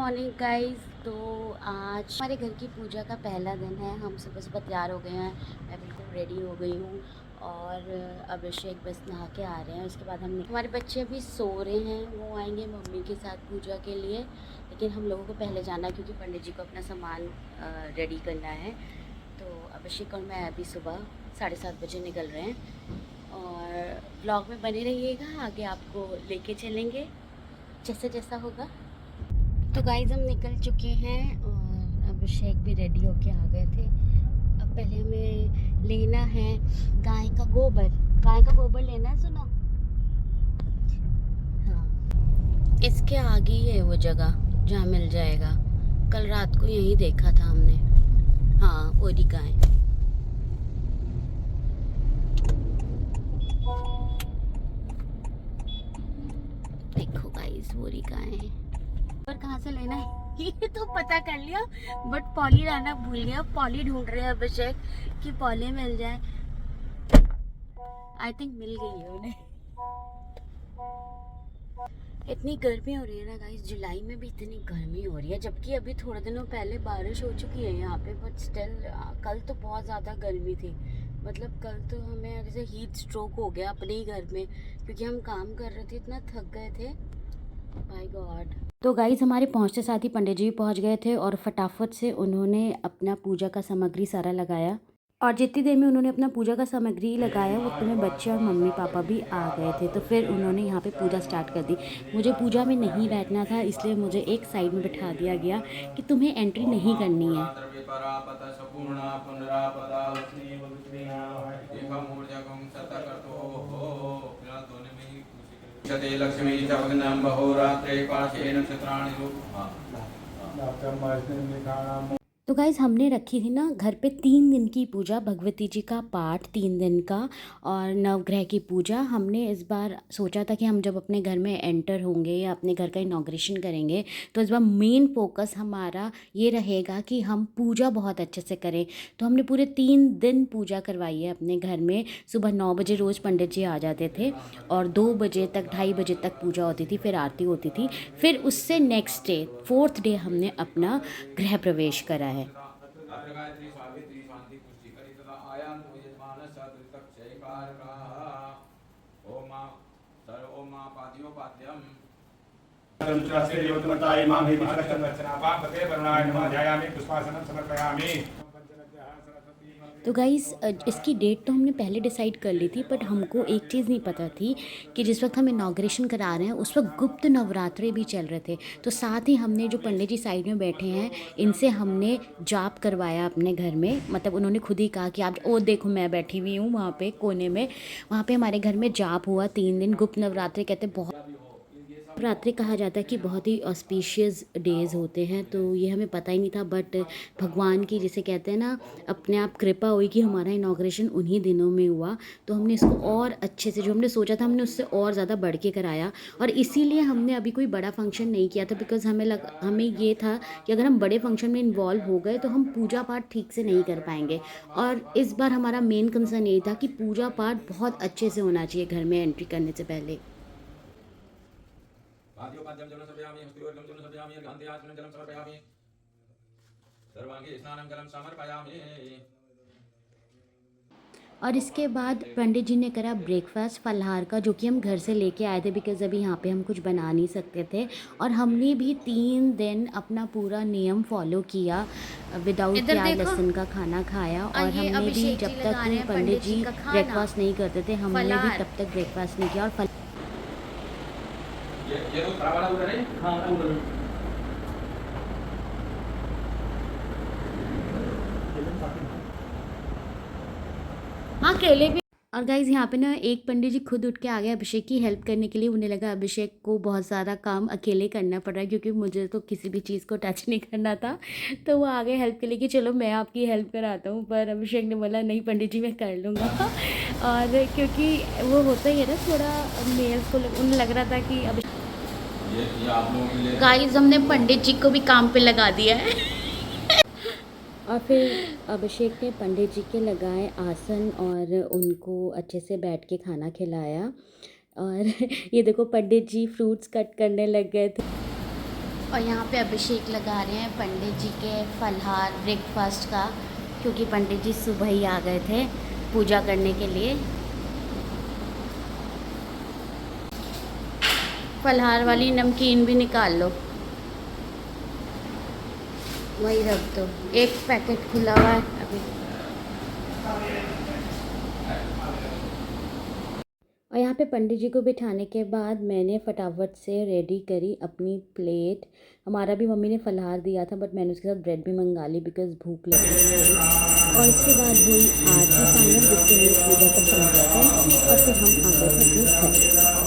Morning guys. तो आज हमारे घर की पूजा का पहला दिन है। हम सुबह सुबह तैयार हो गए हैं, मैं बिल्कुल रेडी हो गई हूँ और अभिषेक बस नहा के आ रहे हैं। उसके बाद हमारे बच्चे अभी सो रहे हैं, वो आएंगे मम्मी के साथ पूजा के लिए। लेकिन हम लोगों को पहले जाना है क्योंकि पंडित जी को अपना सामान रेडी करना है। तो अभिषेक और मैं अभी सुबह 7:30 बजे निकल रहे हैं और ब्लॉग में बने रहिएगा, आगे आपको लेके चलेंगे जैसा जैसा होगा। तो गाइस हम निकल चुके हैं और अभिषेक भी रेडी होके आ गए थे। अब पहले हमें लेना है गाय का गोबर। गाय का गोबर लेना है, सुनो। हाँ, इसके आगे ही है वो जगह जहाँ मिल जाएगा। कल रात को यहीं देखा था हमने। हाँ, वही गाय। देखो गाइस, वही गाय है। पर कहाँ से लेना है ये तो पता कर लिया, बट पॉली लाना भूल गया। पॉली ढूंढ रहे हैं अभिषेक कि पॉली मिल जाए। आई थिंक मिल गई है उन्हें। इतनी गर्मी हो रही है ना गाइस, जुलाई में भी इतनी गर्मी हो रही है, जबकि अभी थोड़े दिनों पहले बारिश हो चुकी है यहाँ पे। बट स्टिल कल तो बहुत ज़्यादा गर्मी थी। मतलब कल तो हमें जैसे हीट स्ट्रोक हो गया अपने ही घर में, क्योंकि हम काम कर रहे थे, इतना थक गए थे। My God. तो गाइस हमारे पहुंचते साथ ही पंडित जी पहुंच गए थे और फटाफट से उन्होंने अपना पूजा का सामग्री सारा लगाया। और जितनी देर में उन्होंने अपना पूजा का सामग्री लगाया उतने में बच्चे और मम्मी पापा भी आ गए थे। तो फिर उन्होंने यहाँ पे पूजा स्टार्ट कर दी। मुझे पूजा में नहीं बैठना था, इसलिए मुझे एक साइड में बिठा दिया गया कि तुम्हें एंट्री नहीं करनी है। तो गाइज़ हमने रखी थी ना घर पे 3 दिन की पूजा, भगवती जी का पाठ 3 दिन का और नवग्रह की पूजा। हमने इस बार सोचा था कि हम जब अपने घर में एंटर होंगे या अपने घर का इनॉग्रेशन करेंगे तो इस बार मेन फोकस हमारा ये रहेगा कि हम पूजा बहुत अच्छे से करें। तो हमने पूरे 3 दिन पूजा करवाई है अपने घर में। सुबह 9 बजे रोज़ पंडित जी आ जाते थे और 2 बजे तक 2:30 बजे तक पूजा होती थी, फिर आरती होती थी। फिर उससे नेक्स्ट डे 4th डे हमने अपना गृह प्रवेश करा है। तो गाइज़ इसकी डेट तो हमने पहले डिसाइड कर ली थी, बट हमको एक चीज़ नहीं पता थी कि जिस वक्त हम इनॉग्रेशन करा रहे हैं उस वक्त गुप्त नवरात्रे भी चल रहे थे। तो साथ ही हमने जो पंडित जी साइड में बैठे हैं इनसे हमने जाप करवाया अपने घर में। मतलब उन्होंने खुद ही कहा कि आप ओ देखो मैं बैठी हुई हूँ वहाँ पे कोने में। वहाँ पे हमारे घर में जाप हुआ 3 दिन। गुप्त नवरात्रे कहते बहुत नवरात्रि कहा जाता है कि बहुत ही ऑस्पिशियस डेज़ होते हैं। तो ये हमें पता ही नहीं था, बट भगवान की जिसे कहते हैं ना अपने आप कृपा हुई कि हमारा इनॉग्रेशन उन्हीं दिनों में हुआ। तो हमने इसको और अच्छे से, जो हमने सोचा था हमने उससे और ज़्यादा बढ़ के कराया। और इसीलिए हमने अभी कोई बड़ा फंक्शन नहीं किया था, बिकॉज़ हमें ये था कि अगर हम बड़े फंक्शन में इन्वॉल्व हो गए तो हम पूजा पाठ ठीक से नहीं कर पाएंगे। और इस बार हमारा मेन कंसर्न यही था कि पूजा पाठ बहुत अच्छे से होना चाहिए घर में एंट्री करने से पहले। पाद्योपाद्यं जलं समर्पयामि, हस्तिवर्गं जलं समर्पयामि, अर्घान्ते आचमनं जलं समर्पयामि, सर्वाङ्गे स्नानं जलं समर्पयामि। और इसके बाद पंडित जी ने करा ब्रेकफास्ट फलाहार का, जो कि हम घर से लेके आए थे, बिकॉज़ अभी यहाँ पे हम कुछ बना नहीं सकते थे। और हमने भी 3 दिन अपना पूरा नियम फॉलो किया, विदाउट प्याज लहसुन का खाना खाया। और हमने भी जब तक पंडित जी ब्रेकफास्ट नहीं करते थे हमने भी तब तक ब्रेकफास्ट नहीं किया। और ये तो खराब वाला उधर है। हाँ उधर हाँ, केले भी। और गाइज़ यहाँ पे ना एक पंडित जी खुद उठ के आ गए अभिषेक की हेल्प करने के लिए। उन्हें लगा अभिषेक को बहुत सारा काम अकेले करना पड़ रहा है, क्योंकि मुझे तो किसी भी चीज़ को टच नहीं करना था। तो वो आ गए हेल्प के लिए कि चलो मैं आपकी हेल्प कराता हूँ। पर अभिषेक ने बोला नहीं पंडित जी मैं कर लूँगा। और क्योंकि वो होता ही है ना थोड़ा, मेल्स को उन्हें लग रहा था कि ये आप लोगों के लिए गाइज़ हमने पंडित जी को भी काम पे लगा दिया है। और फिर अभिषेक ने पंडित जी के लगाए आसन और उनको अच्छे से बैठ के खाना खिलाया। और ये देखो पंडित जी फ्रूट्स कट करने लग गए थे। और यहाँ पे अभिषेक लगा रहे हैं पंडित जी के फलहार ब्रेकफास्ट का, क्योंकि पंडित जी सुबह ही आ गए थे पूजा करने के लिए। फलहार वाली नमकीन भी निकाल लो, वही रख दो, एक पैकेट खुला हुआ है अभी। और यहाँ पे पंडित जी को बिठाने के बाद मैंने फटाफट से रेडी करी अपनी प्लेट। हमारा भी मम्मी ने फलाहार दिया था, बट मैंने उसके साथ ब्रेड भी मंगा ली बिकॉज़ भूख लग रही थी। और इसके बाद हुई आरती फाइनल, जिसके लिए पूजा का संध्या है, और फिर हम आ गए थे अपने घर।